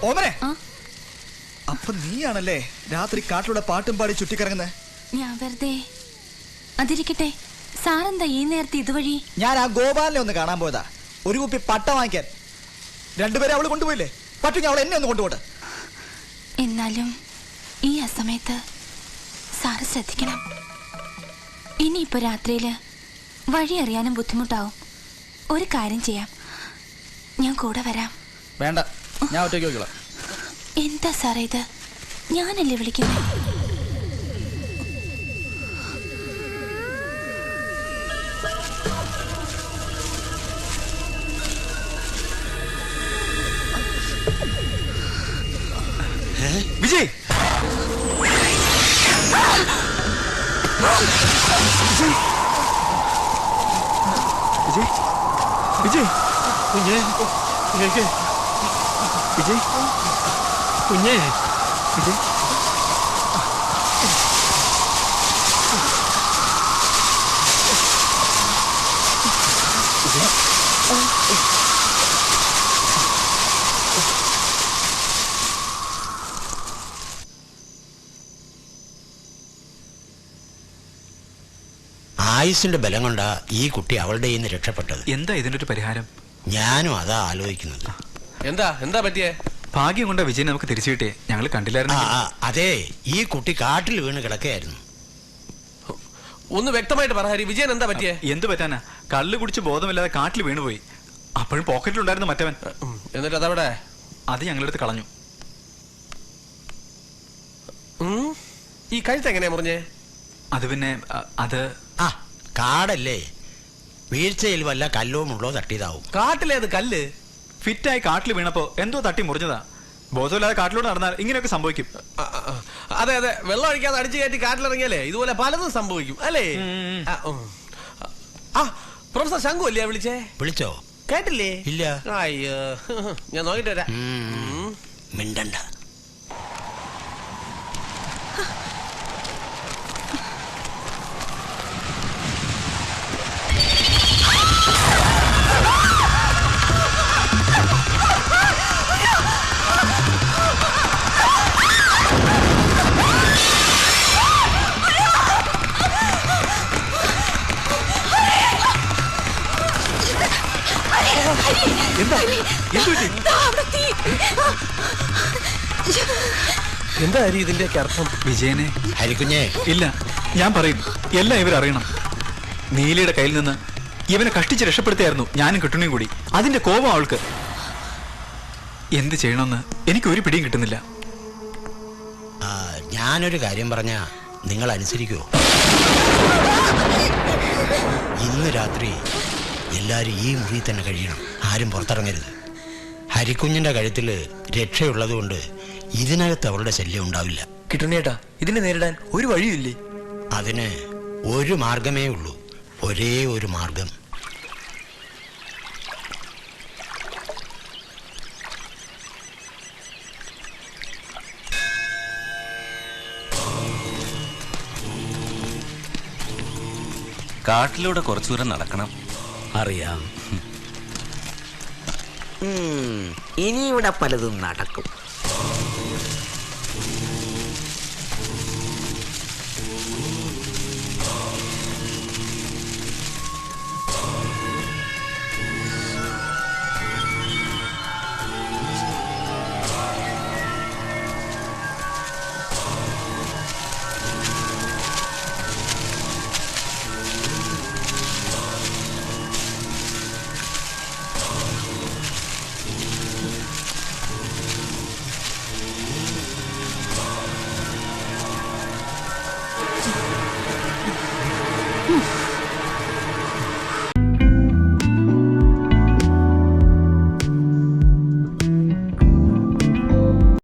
ഓമനെ, അപ്പൊ നീയാണല്ലേ രാത്രി കാട്ടിലൂടെ പാട്ടും പാടി ചുറ്റിക്കറങ്ങുന്നത്? ഞാൻ വെറുതെ. അതിരിക്കട്ടെ, സാറെന്താ ഈ നേരത്തെ ഇതുവഴി? ഞാൻ ആ ഗോപാലിനെ ഒന്ന് കാണാൻ പോയതാ, ഒരു കുപ്പി പട്ട വാങ്ങിക്കാൻ. രണ്ടുപേരെ അവള് കൊണ്ടുപോയില്ലേ? പറ്റും അവൾ എന്നെ ഒന്ന് കൊണ്ടുപോട്ടെ. എന്നാലും ഈ അസമയത്ത് സാറ് ശ്രദ്ധിക്കണം. ഇനിയിപ്പോ രാത്രിയില് വഴി അറിയാനും ബുദ്ധിമുട്ടാവും. ഒരു കാര്യം ചെയ്യാം, ഞാൻ കൂടെ വരാം. വേണ്ട, ഞാൻ ഒറ്റയ്ക്ക് നോക്കിക്കോളാം. എന്താ സാറേ ഇത്? ഞാനല്ലേ വിളിക്കുന്നത്? വിജയ്, വിജയ്, വിജയ്, കുഞ്ഞേ, വിജയ്, കുഞ്ഞേ, വിജയ്. ആയുസിന്റെ ബലം കൊണ്ടാ ഈ കുട്ടി അവളുടെ കയ്യിൽ നിന്ന് രക്ഷപ്പെട്ടത്. എന്താ ഇതിന്റെ ഒരു പരിഹാരം? ഞാനും അതാ ആലോചിക്കുന്നത്. എന്താ പറ്റിയേ? ഭാഗ്യം കൊണ്ട് വിജയൻ നമുക്ക് തിരിച്ചു കിട്ടിയേ. ഞങ്ങൾ കണ്ടില്ലായിരുന്നു. അതെ, ഈ കുട്ടി കാട്ടിൽ വീണ് കിടക്കുകയായിരുന്നു. ഒന്ന് വ്യക്തമായിട്ട് പറ ഹരി, വിജയൻ എന്താ പറ്റിയേ? എന്ത് പറ്റാനാ? കള്ള് കുടിച്ച് ബോധമില്ലാതെ കാട്ടിൽ വീണുപോയി. അപ്പോഴും പോക്കറ്റിലുണ്ടായിരുന്നു മറ്റവൻ. എന്നിട്ട് അതവിടെ? അത് ഞങ്ങളെടുത്ത് കളഞ്ഞു. ഈ കഴുത്ത് എങ്ങനെയാ മുറിഞ്ഞേ? അത് പിന്നെ അത് കാടല്ലേ, വീഴ്ചയിൽ വല്ല കല്ലോ മുള്ളോ തട്ടിയതാവും. കാട്ടിലേത് കല്ല്? ഫിറ്റായി കാട്ടിൽ വീണപ്പോ എന്തോ തട്ടി മുറിഞ്ഞതാ. ബോധമില്ലാതെ കാട്ടിലൂടെ നടന്നാൽ ഇങ്ങനെയൊക്കെ സംഭവിക്കും. അതെ, വെള്ളം അടിക്കാതെ അടിച്ചു കയറ്റി കാട്ടിലിറങ്ങിയാലേ ഇതുപോലെ പലതും സംഭവിക്കും അല്ലേ? പ്രൊഫസർ ശംഖു അല്ലേ വിളിച്ചേ? വിളിച്ചോ? കേട്ടില്ലേ? ഇല്ല. അയ്യോ, ഞാൻ നോക്കിട്ട് വരാം. മിണ്ടണ്ട. എന്താ ഹരി ഇതിന്റെ അർത്ഥം? വിജയനെ ഹരിക്കുഞ്ഞേ, ഇല്ല, ഞാൻ പറയും. എല്ലാം ഇവരറിയണം. നീലയുടെ കയ്യിൽ നിന്ന് ഇവനെ കഷ്ടിച്ച് രക്ഷപ്പെടുത്തിയായിരുന്നു ഞാനും കിട്ടുണിയും കൂടി. അതിന്റെ കോപം അവൾക്ക്. എന്ത് ചെയ്യണമെന്ന് എനിക്ക് ഒരു പിടിയും കിട്ടുന്നില്ല. ഞാനൊരു കാര്യം പറഞ്ഞാ നിങ്ങൾ അനുസരിക്കുമോ? ഇന്ന് രാത്രി എല്ലാരും ഈ മുറിയിൽ തന്നെ കഴിയണം. ആരും പുറത്തിറങ്ങരുത്. ഹരിക്കുഞ്ഞിന്റെ കഴുത്തില് രക്ഷയുള്ളത് കൊണ്ട് ഇതിനകത്ത് അവളുടെ ശല്യം ഉണ്ടാവില്ല. കിട്ടുണ്ണേട്ടാ, ഇതിനെ നേരിടാൻ ഒരു വഴിയില്ലേ? അതിന് ഒരു മാർഗമേ ഉള്ളൂ, ഒരേ ഒരു മാർഗം. കാട്ടിലൂടെ കുറച്ചു ദൂരം നടക്കണം. അറിയാം. ഇനി ഇവിടെ പലതും നടക്കും.